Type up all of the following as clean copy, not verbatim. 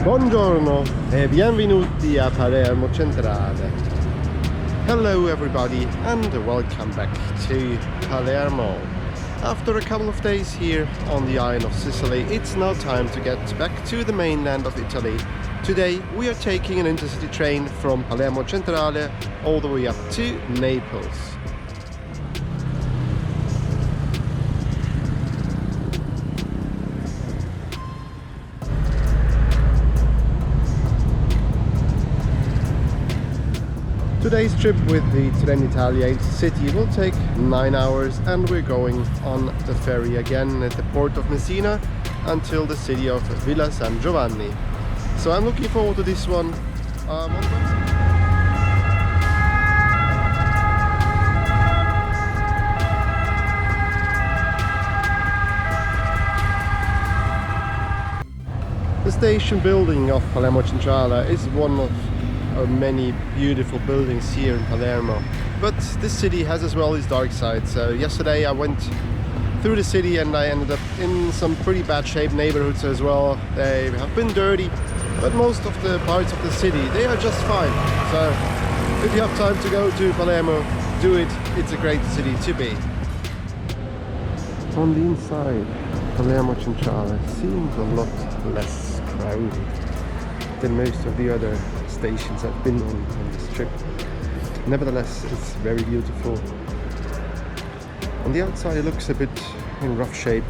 Buongiorno e benvenuti a Palermo Centrale. Hello everybody and welcome back to Palermo. After a couple of days here on the island of Sicily, it's now time to get back to the mainland of Italy. Today we are taking an intercity train from Palermo Centrale all the way up to Naples. Today's trip with the TRENITALIA InterCity will take 9 hours, and we're going on the ferry again at the port of Messina until the city of Villa San Giovanni. So I'm looking forward to this one. The station building of Palermo Centrale is one of many beautiful buildings here in Palermo, but this city has as well its dark side. So yesterday I went through the city and I ended up in some pretty bad shape neighborhoods as well. They have been dirty, but most of the parts of the city, they are just fine. So if you have time to go to Palermo, do it. It's a great city to be. On the inside, Palermo Centrale seems a lot less crowded than most of the other stations I've been on this trip. Nevertheless, it's very beautiful. On the outside it looks a bit in rough shape,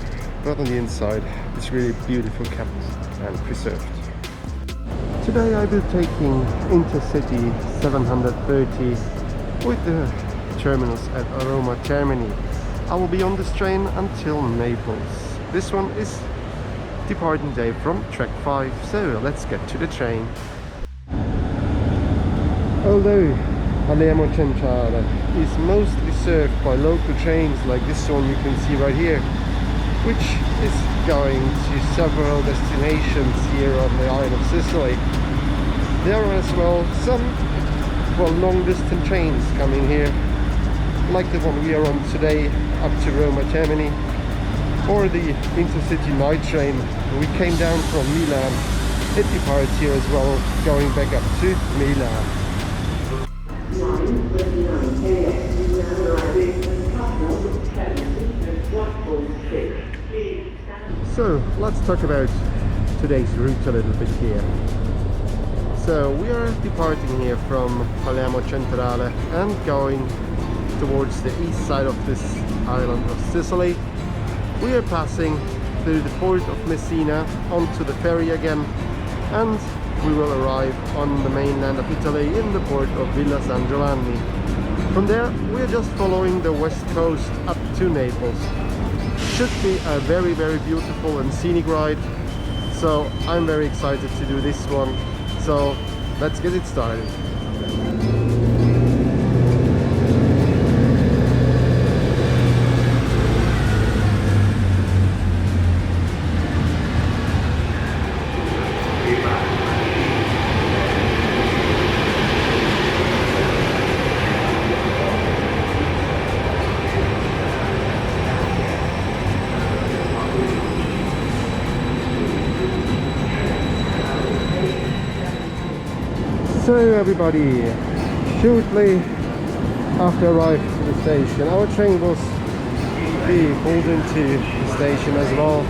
but on the inside it's really beautiful, kept and preserved. Today I will be taking InterCity 730 with the terminus at Roma Termini. I will be on this train until Naples. This one is departing day from track 5, so let's get to the train. Although Palermo Centrale is mostly served by local trains like this one you can see right here, which is going to several destinations here on the island of Sicily, there are as well some long distance trains coming here, like the one we are on today up to Roma Termini, or the InterCity night train. We came down from Milan. It departs here as well, going back up to Milan. So let's talk about today's route a little bit here. So we are departing here from Palermo Centrale and going towards the east side of this island of Sicily. We are passing through the port of Messina onto the ferry again, and we will arrive on the mainland of Italy in the port of Villa San Giovanni. From there we are just following the west coast up to Naples. Should be a very beautiful and scenic ride, so I'm very excited to do this one. So let's get it started. So everybody, shortly after arriving to the station, our train will be pulled into the station as well.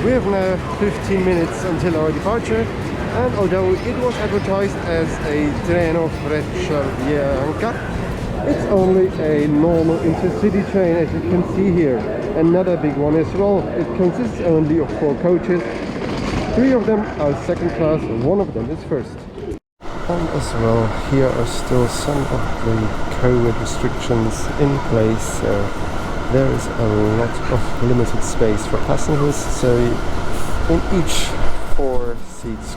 We have now 15 minutes until our departure, and although it was advertised as a treno freccia bianca, it's only a normal intercity train, as you can see here. Another big one as well. It consists only of 4 coaches. 3 of them are second class, and 1 of them is first. And as well, here are still some of the COVID restrictions in place, so there is a lot of limited space for passengers, so in each 4 seats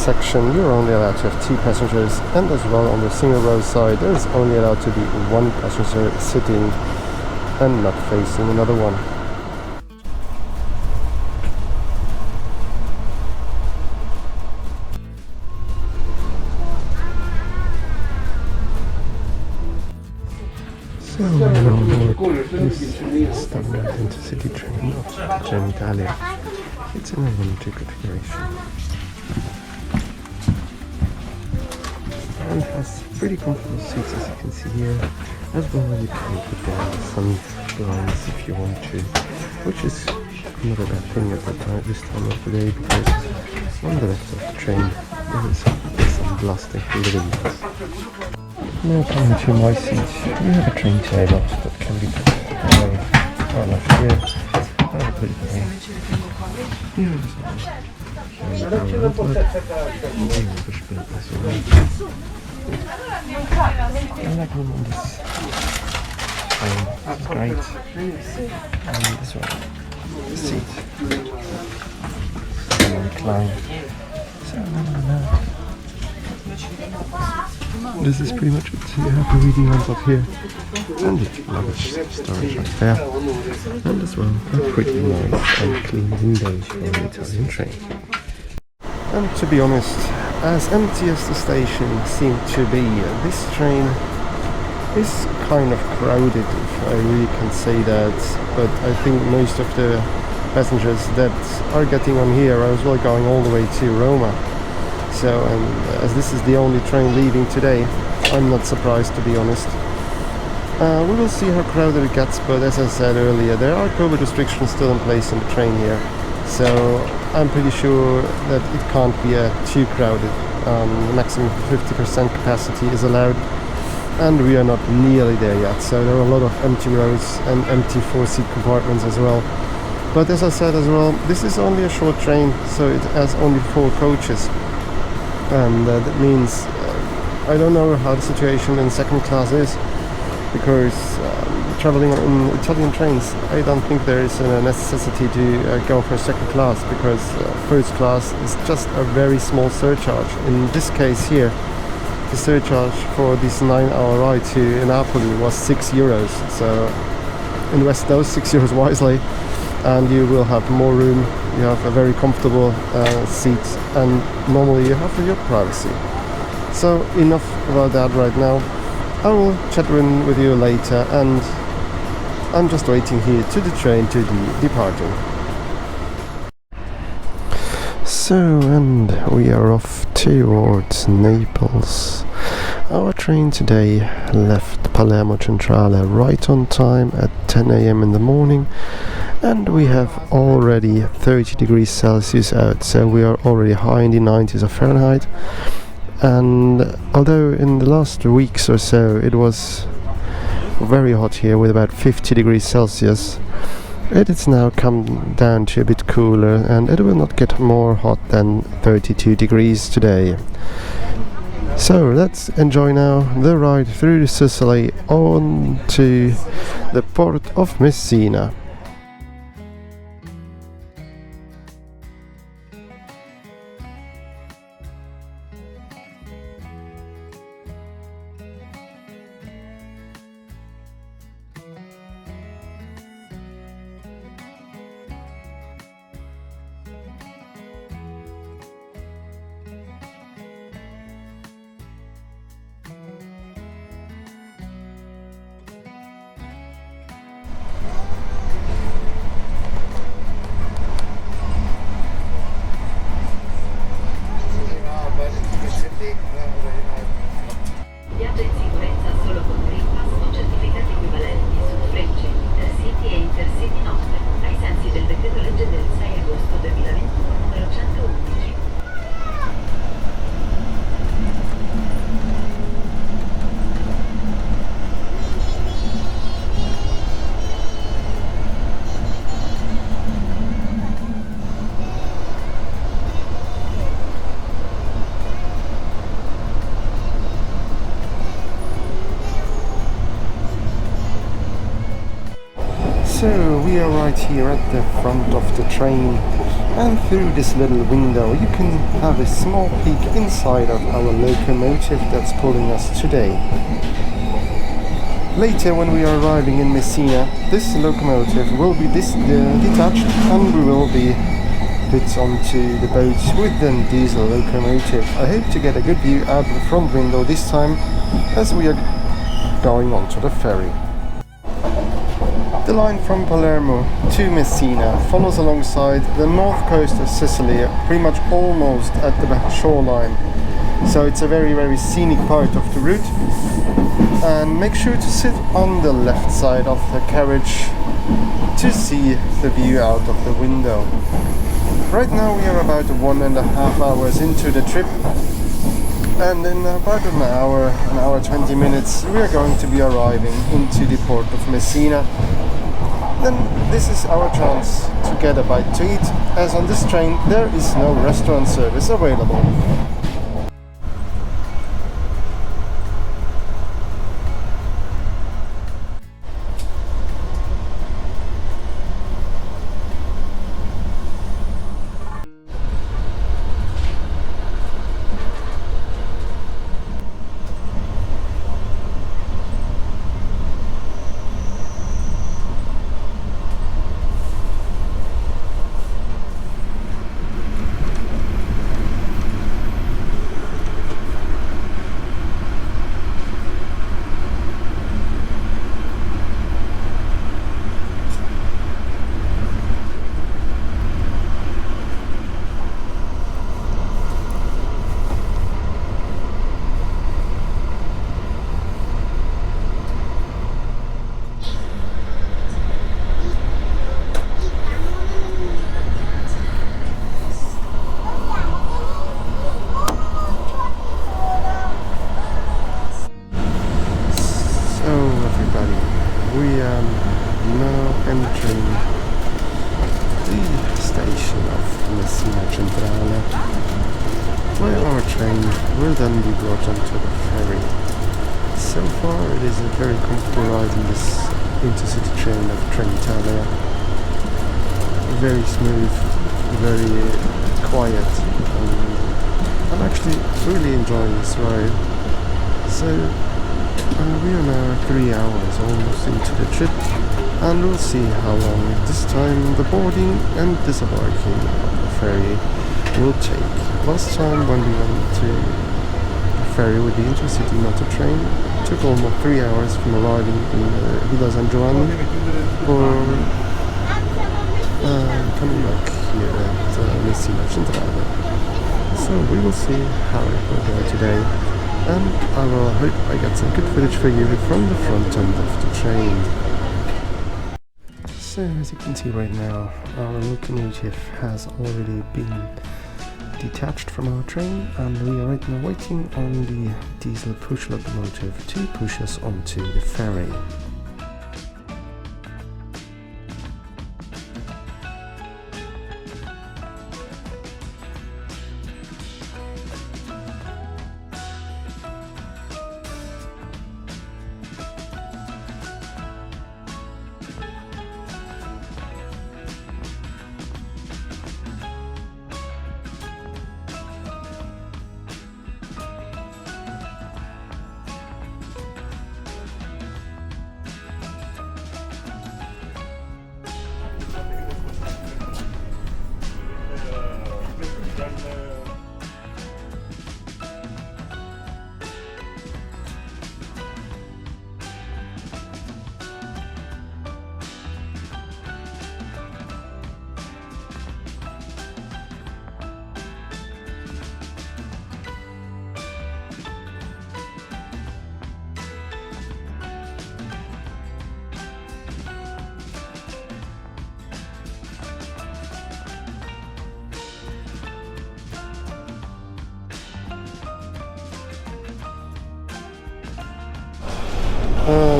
section you're only allowed to have 2 passengers, and as well on the single row side there's only allowed to be 1 passenger sitting and not facing another one. So we're on board this standard intercity train of TRENITALIA. It's in a 1-2 configuration and has pretty comfortable seats, as you can see here. As well, you can put down some blinds if you want to, which is not a bad thing at this time of the day, because on the left of the train there is some blasting from the windows. Now coming to my seat, we have a train table that can be put away right left here. I will put it away. Here is I like them on this train, this is great. And this one, the seat. So recline. So this is pretty much it. You have the reading lamp up here and the luggage storage right there, and as well a pretty nice and clean windows for an Italian train. And to be honest, as empty as the station seemed to be, this train is kind of crowded, if I really can say that, but I think most of the passengers that are getting on here are as well going all the way to Roma. So, and as this is the only train leaving today, I'm not surprised, to be honest. We will see how crowded it gets, but as I said earlier, there are COVID restrictions still in place on the train here, so I'm pretty sure that it can't be too crowded. The maximum 50% capacity is allowed, and we are not nearly there yet, so there are a lot of empty rows and empty 4-seat compartments as well. But as I said as well, this is only a short train, so it has only 4 coaches. And that means I don't know how the situation in second class is, because traveling on Italian trains, I don't think there is a necessity to go for second class, because first class is just a very small surcharge. In this case here, the surcharge for this 9-hour ride to Napoli was €6, so invest those €6 wisely and you will have more room. You have a very comfortable seat, and normally you have your privacy. So enough about that right now. I will chat with you later, and I'm just waiting here to the train to be departing. So, and we are off towards Naples. Our train today left Palermo Centrale right on time at 10 AM in the morning, and we have already 30 degrees Celsius out, so we are already high in the 90s of Fahrenheit. And although in the last weeks or so it was very hot here with about 50 degrees Celsius, it has now come down to a bit cooler, and it will not get more hot than 32 degrees today. So let's enjoy now the ride through Sicily on to the port of Messina. Viaggio in sicurezza solo con Green Pass o certificati equivalenti su frecce, InterCity e InterCity notte, ai sensi del decreto legge del 6 agosto 2021 numero 111. So we are right here at the front of the train, And through this little window you can have a small peek inside of our locomotive that's pulling us today. Later, when we are arriving in Messina, this locomotive will be detached and we will be put onto the boat with the diesel locomotive. I hope to get a good view out the front window this time as we are going onto the ferry. The line from Palermo to Messina follows alongside the north coast of Sicily, pretty much almost at the shoreline. So it's a very scenic part of the route. And make sure to sit on the left side of the carriage to see the view out of the window. Right now we are about 1.5 hours into the trip, and in about an hour 20 minutes we are going to be arriving into the port of Messina. Then this is our chance to get a bite to eat, as on this train there is no restaurant service available. Where our train will then be brought onto the ferry. So far it is a very comfortable ride in this intercity train of Trenitalia. Very smooth, very quiet, and I'm actually really enjoying this ride. So we are now 3 hours almost into the trip, and we'll see how long this time the boarding and disembarking of the ferry will take. Last time when we went to the ferry with the intercity motor train, it took almost 3 hours from arriving in Villa San Giovanni for coming back here at Messina Centrale. So we will see how it will go today, and I will hope I get some good footage for you from the front end of the train. So as you can see right now, our locomotive has already been detached from our train, and we are right now waiting on the diesel push locomotive to push us onto the ferry.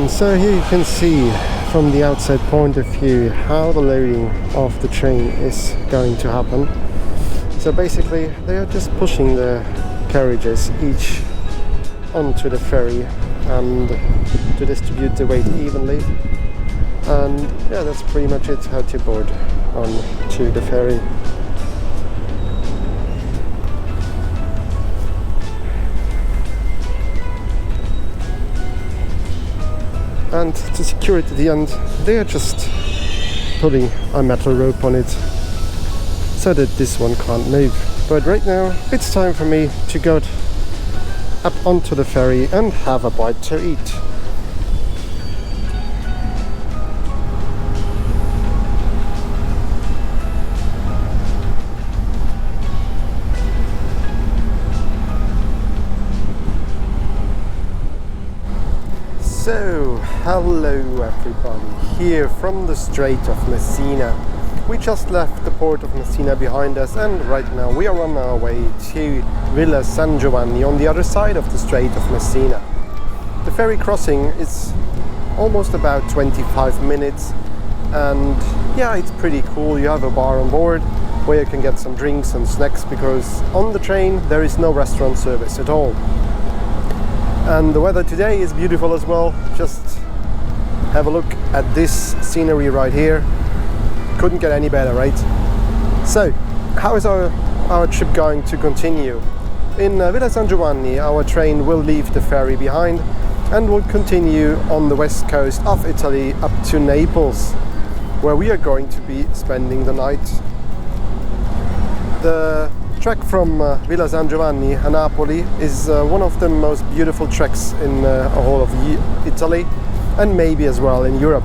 So here you can see from the outside point of view how the loading of the train is going to happen. So basically they are just pushing the carriages each onto the ferry and to distribute the weight evenly, and yeah, that's pretty much it, how to board on to the ferry. and to secure it at the end they are just putting a metal rope on it so that this one can't move. But right now it's time for me to go up onto the ferry and have a bite to eat. So, hello everybody, here from the Strait of Messina. We just left the port of Messina behind us and right now we are on our way to Villa San Giovanni on the other side of the Strait of Messina. The ferry crossing is almost about 25 minutes and yeah, it's pretty cool. You have a bar on board where you can get some drinks and snacks because on the train there is no restaurant service at all. And the weather today is beautiful as well. Just have a look at this scenery right here. Couldn't get any better, right? So, how is our trip going to continue? In Villa San Giovanni, our train will leave the ferry behind and will continue on the west coast of Italy up to Naples, where we are going to be spending the night. The trek from Villa San Giovanni and Napoli is one of the most beautiful treks in all of Italy and maybe as well in Europe.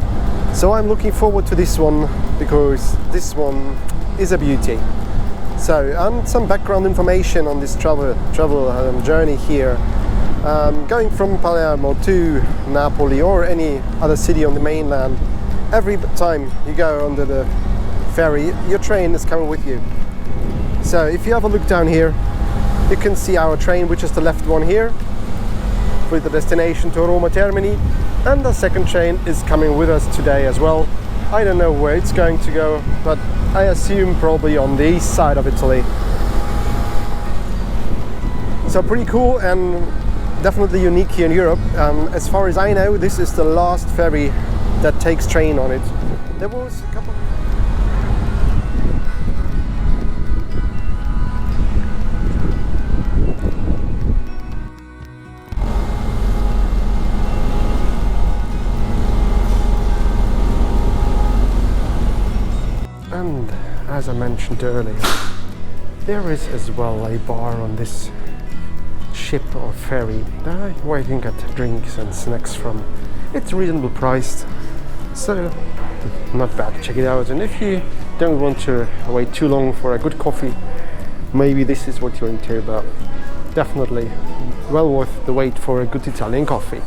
So I'm looking forward to this one because this one is a beauty. So, and some background information on this travel journey here. Going from Palermo to Napoli or any other city on the mainland, every time you go under the ferry, your train is coming with you. So if you have a look down here, you can see our train, which is the left one here, with the destination to Roma Termini, and the second train is coming with us today as well. I don't know where it's going to go, but I assume probably on the east side of Italy. So pretty cool and definitely unique here in Europe. As far as I know, this is the last ferry that takes train on it. There was a couple. And as I mentioned earlier, there is as well a bar on this ship or ferry where you can get drinks and snacks from. It's reasonably priced, so not bad. Check it out. And if you don't want to wait too long for a good coffee, maybe this is what you're into, but definitely well worth the wait for a good Italian coffee.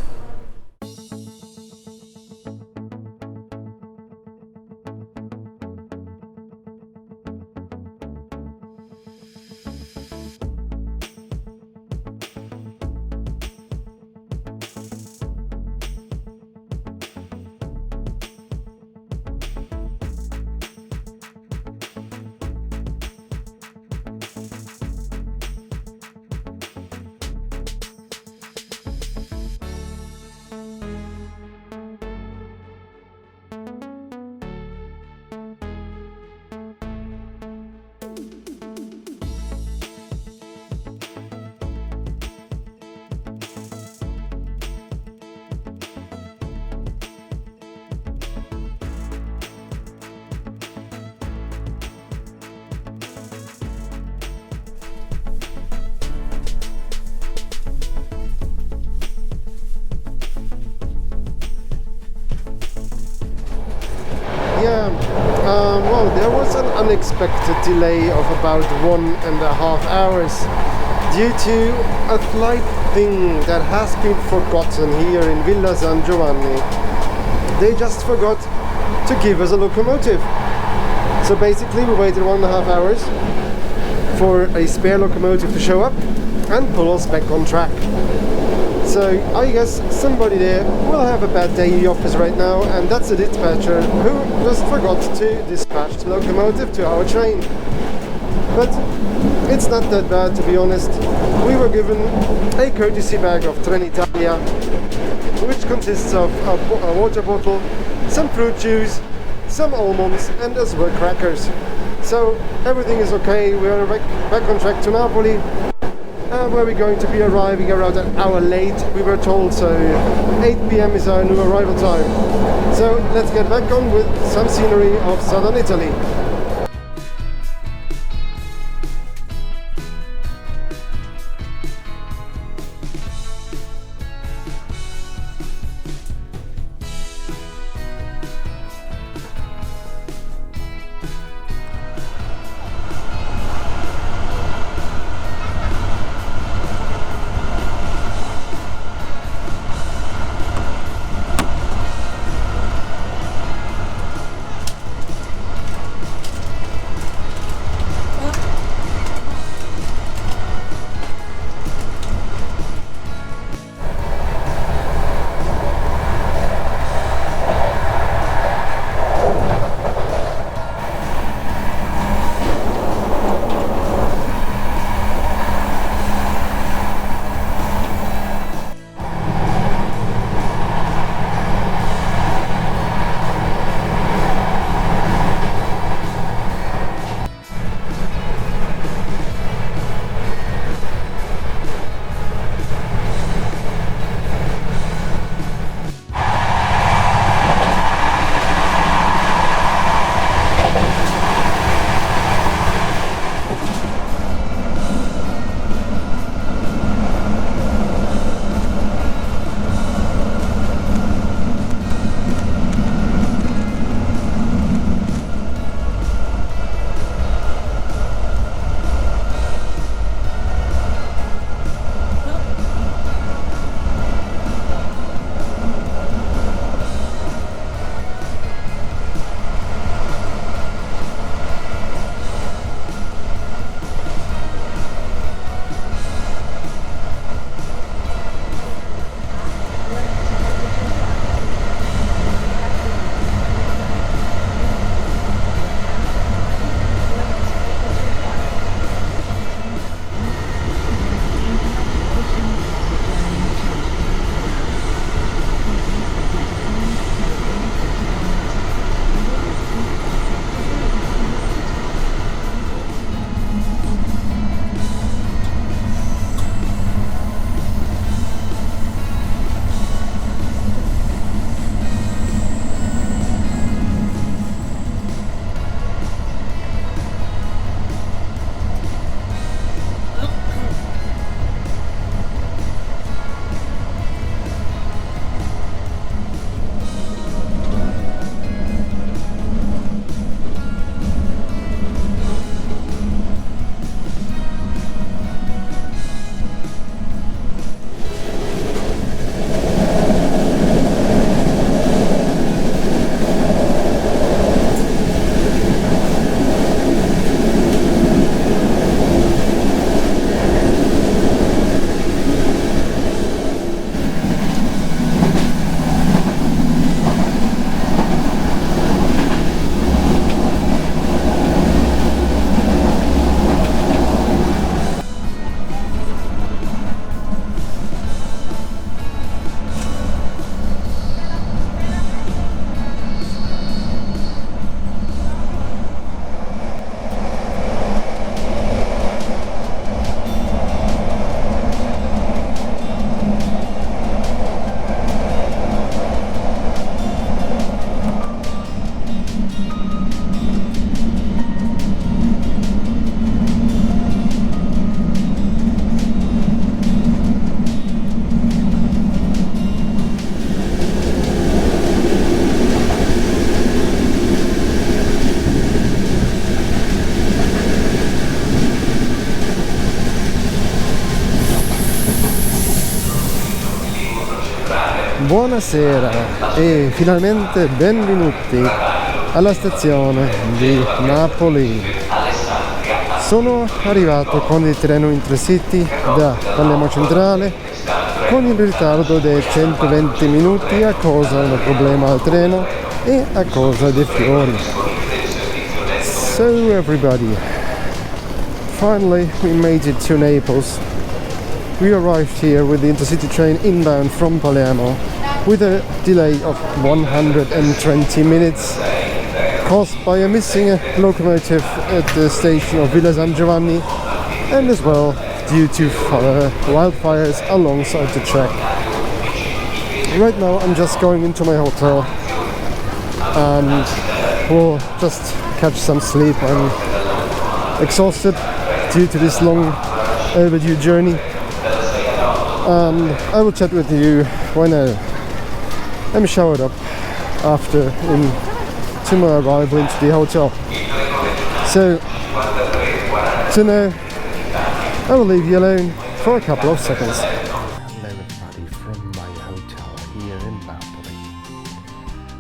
Well, there was an unexpected delay of about 1.5 hours due to a slight thing that has been forgotten here in Villa San Giovanni. They just forgot to give us a locomotive. So basically we waited 1.5 hours for a spare locomotive to show up and pull us back on track. So I guess somebody there will have a bad day in the office right now, and that's a dispatcher who just forgot to dispatch the locomotive to our train. But it's not that bad, to be honest. We were given a courtesy bag of TRENITALIA, which consists of a water bottle, some fruit juice, some almonds and as well crackers. So everything is okay. We are back on track to Napoli. where we're going to be arriving around an hour late, we were told, so 8 p.m. is our new arrival time. So let's get back on with some scenery of southern Italy. Buonasera e finalmente benvenuti alla stazione di Napoli. Sono arrivato con il treno InterCity da Palermo Centrale con il ritardo di 120 minuti a causa di un problema al treno e a causa dei fiori. So everybody, finally we made it to Naples. We arrived here with the InterCity train inbound from Palermo with a delay of 120 minutes caused by a missing locomotive at the station of Villa San Giovanni and as well due to wildfires alongside the track. Right now I'm just going into my hotel and will just catch some sleep. I'm exhausted due to this long overdue journey, and I will chat with you when I'm showered up to my arrival into the hotel. So now I will leave you alone for a couple of seconds. Hello everybody from my hotel here in Napoli.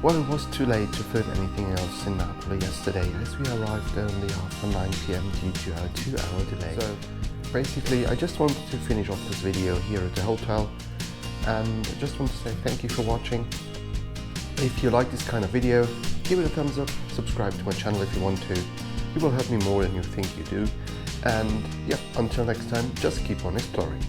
Well, it was too late to film anything else in Napoli yesterday, as we arrived only after 9 PM due to our 2-hour delay. So basically I just wanted to finish off this video here at the hotel, and I just want to say thank you for watching. If you like this kind of video, give it a thumbs up, subscribe to my channel if you want to. It will help me more than you think you do. And yeah, until next time, just keep on exploring.